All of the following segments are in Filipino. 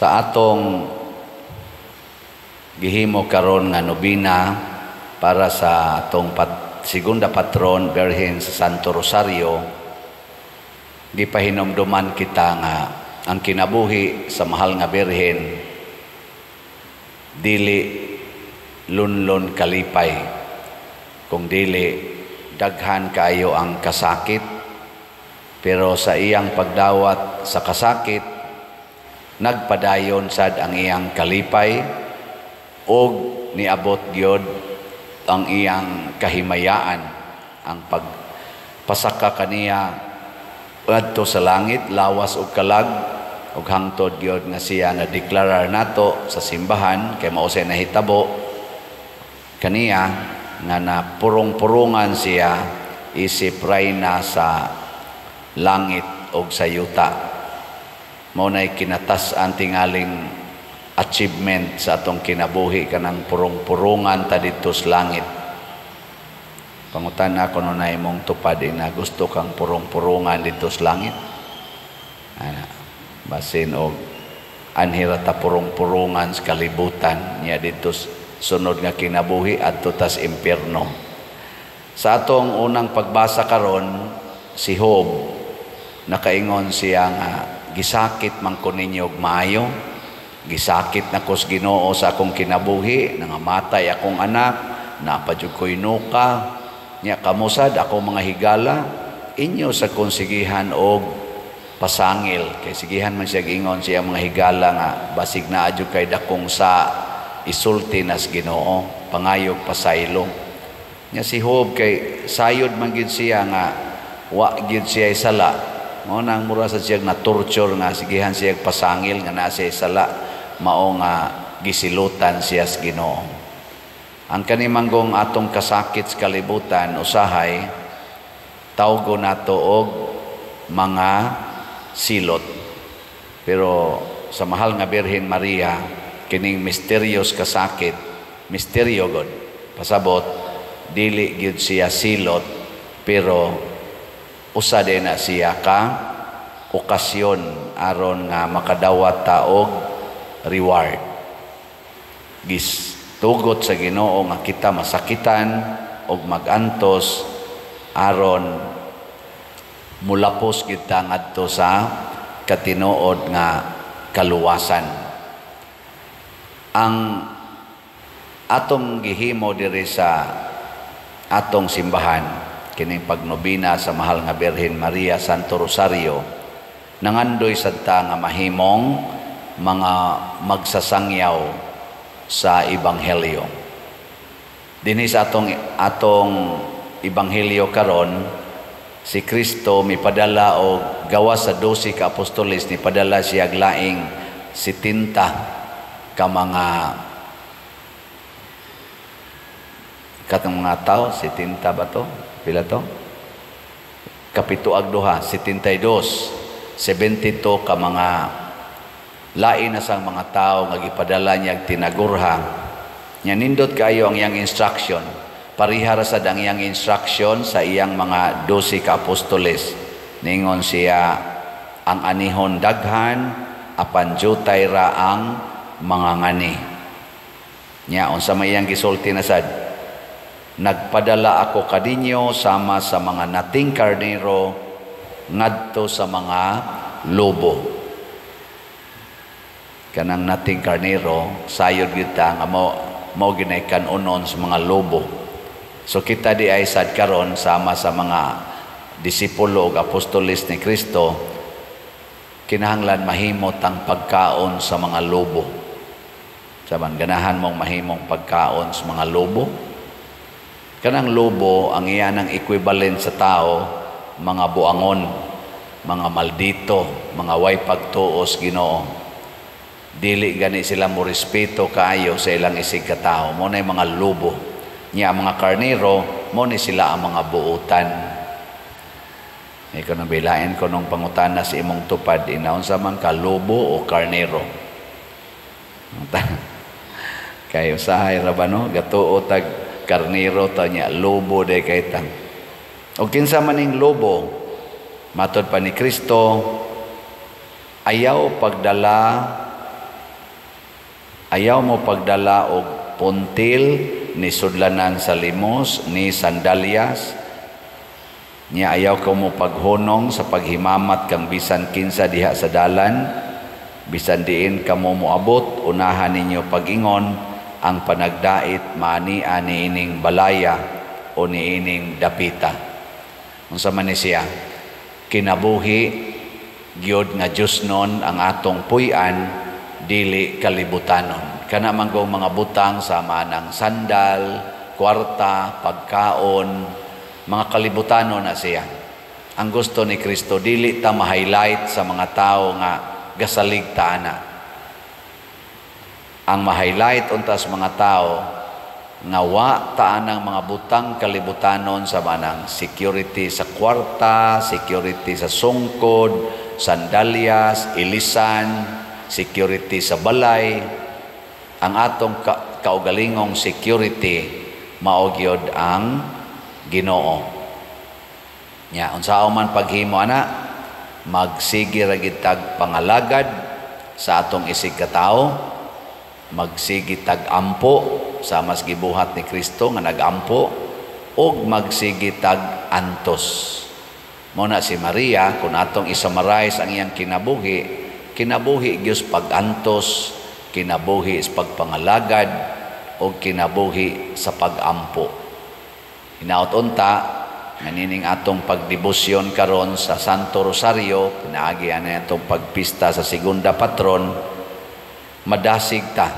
Sa atong gihimo karon nga nobina para sa atong segunda patron Birhen sa Santo Rosario, gipahinomduman kita nga ang kinabuhi sa mahal nga Birhen dili lunlon kalipay, kung dili daghan kayo ang kasakit, pero sa iyang pagdawat sa kasakit nagpadayon sad ang iyang kalipay og niabot gyud ang iyang kahimayaan, ang pagpasaka kaniya adto sa langit lawas og kalag, ug hangtod gyud nga siya na deklarar nato sa simbahan kay mao say nahitabo kaniya nga napurong-purungan siya isip rayna sa langit og sa yuta. Mao nay kinatas-an tingaling achievement sa atong kinabuhi kanang purong-purungan ta dito sa langit. Pangutan ako no na imong tupad na gusto kang purong-purungan dito sa langit. Ana basin og anhira ta purong-purungan sa kalibutan niya dito sunod nga kinabuhi adto tas impierno. Sa atong unang pagbasa karon, si Job nakaingon siya nga gisakit man ko ninyo og maayo, gisakit na kos Ginoo sa akong kinabuhi, nangamatay akong anak, napadyug ko'y nuka, nya kamusad ako mga higala, inyo sa konsigihan og pasangil, kay sigihan man siya gingon siya mga higala nga basig na adyo kay dakong sa isulti nas Ginoo, pangayog pasaylo. Nya si Job kay sayod man gid siya nga wa gid siya sala, mao nang mura sa siya na torture nga sigihan siya pasangil nga naa siya sala, mao nga gisilutan siya sa Ginoo. Ang kanimanggong atong kasakit sa kalibutan usahay tawgo nato og mga silot. Pero sa mahal nga Birhen Maria, kining misteryos kasakit, misteryo god. Pasabot, dili gyud siya silot, pero usa din na siya ka okasyon aron nga makadawat ta og reward. Tugot sa Ginoo nga kita masakitan og magantos aron mulapos kita ngadto sa katinuod nga kaluwasan. Ang atong gihimo diri sa atong simbahan kining pagnobina sa mahal nga Birhen Maria Santo Rosario, nangandoy sadta nga mahimong mga magsasangyaw sa ebanghelyo. Dinhi sa atong ebanghelyo karon, si Kristo mipadala og gawas sa 12 ka apostoles, ni padala siya laing 70 ka mga katong mga tao. 70 ba to? Pila to? Kapituag duha, 72 ka mga lain na sang mga tao nga gipadala niya tinagurha. Nya nindot kayo ang iyang instruction, parihara sa ang iyang instruction sa iyang mga 12 ka apostoles. Ningon siya, ang anihon daghan, apan jutay ra ang mga ngani. Nya unsa may iyang gisulti na sad, nagpadala ako kadinyo sama sa mga nating karnero ngadto sa mga lobo. Kanang nating karnero sayod gyud ta nga mo ginay kanunon sa mga lobo. So kita di ay sad karon sama sa mga disipulo ug apostoles ni Kristo, kinahanglan mahimot ang pagkaon sa mga lobo. Saban ganahan mong mahimong pagkaon sa mga lobo. Kanang lobo ang iyan ang equivalent sa tao, mga buangon, mga maldito, mga way pagtuos Ginoo. Dili gani sila mo respeto kaayo sa ilang isig katao, mo na mga lobo. Nya mga karnero, mo ni sila ang mga buutan. Ikaw nang bilain ko nung pangutana sa imong tupad, inaon sa man ka, lobo o karnero? Kayo sahay ra ba no? Gatuo tag karnero ta nya, lobo day kay tang. O kinsa maning lobo, matod pa ni Kristo, ayaw pagdala Ayaw mo pagdala og puntil ni sudlanan sa limos ni sandalyas. Nya ayaw ko mo paghunong sa paghimamat kang bisan kinsa diha sa dalan. Bisan diin kamo moabot, unahan ninyo pag-ingon ang panagdait mania niining balaya o niining dapita. Unsa man ni siya? Kinabuhi gyud nga Dios non ang atong puy-an, dili kalibutanon. Kana man kong mga butang sama ng sandal, kwarta, pagkaon, mga kalibutanon na siya. Ang gusto ni Kristo, dili ta ma-highlight sa mga tao nga gasalig ta ana. Ang ma-highlight untas mga tao nga wa taan ang mga butang kalibutanon sa manang security sa kwarta, security sa sungkod, sandalyas, ilisan, security sa balay. Ang atong kaugalingong security mao gyud ang Ginoo. Nya unsa man paghimo ana, magsige ra gid tag pangalagad sa atong isig ka tawo, magsige tag ampo sa mas gibuhat ni Kristo nga nagampo, ug magsige tag antos. Mao na si Maria, kung atong isummarize ang iyang kinabuhi gyud pag-antos, kinabuhi sa pagpangalagad, o kinabuhi sa pag-ampo. Hinaut-unta, manining atong pagdebosyon karon sa Santo Rosario, pinaagi ana atong pagpista sa segunda patron, madasig ta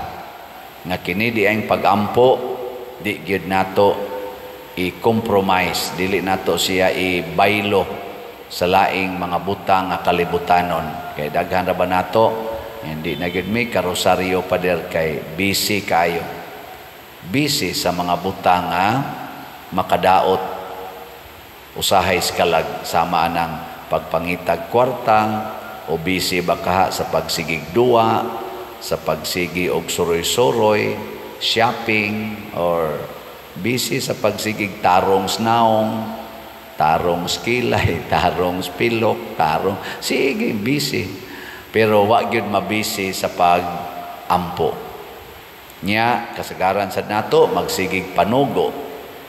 nga kini di ang pag-ampo, di gyud nato i-compromise, dili nato siya i-baylo sa laing mga butang nga kalibutanon. Kay daghan ra ba nato, hindi na gyud mi karosaryo pader kay busy kayo. Busy sa mga butang nga makadaot usahay skalag sama ng pagpangitag kwarta o busy baka sa pagsigig duwa, sa pagsigi og suroy-suroy, shopping, or busy sa pagsigig tarong snaong, tarong skilay, tarong spilok, tarong sige busy, pero wa gyud mabisi sa pag-ampo. Nya kasagaran sad nato magsigig panugo,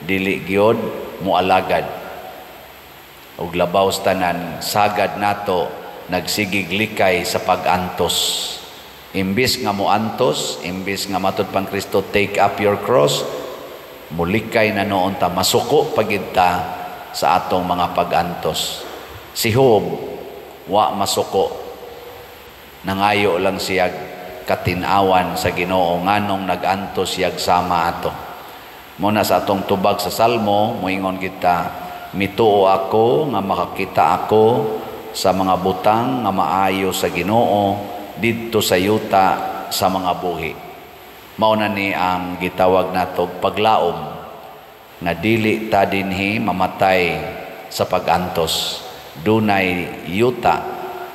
dili gyud mualagad. Ug labaw tanan sagad nato nagsigig likay sa pag-antos. Imbis nga muantos, imbis nga matud pang Kristo, take up your cross, mulikay na noon ta, masuko pagid ta sa atong mga pag-antos. Si Job, wa masuko, nangayo lang siya katinawan sa Ginoo nganong nag-antos siyag sama ato. Muna sa atong tubag sa Salmo, moingon kita, mituo ako nga makakita ako sa mga butang nga maayo sa Ginoo didto sa yuta sa mga buhi. Mao na ni ang gitawag nato paglaom, nga dili ta dinhi mamatay sa pag-antos. Dunay yuta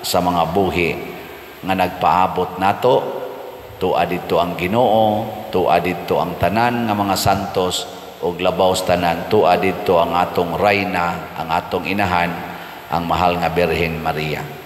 sa mga buhi nga nagpaabot nato, tua didto ang Ginoo, tua didto ang tanan nga mga santos, ug labaw sa tanan tua didto ang atong rayna, ang atong inahan, ang mahal nga Birhen Maria.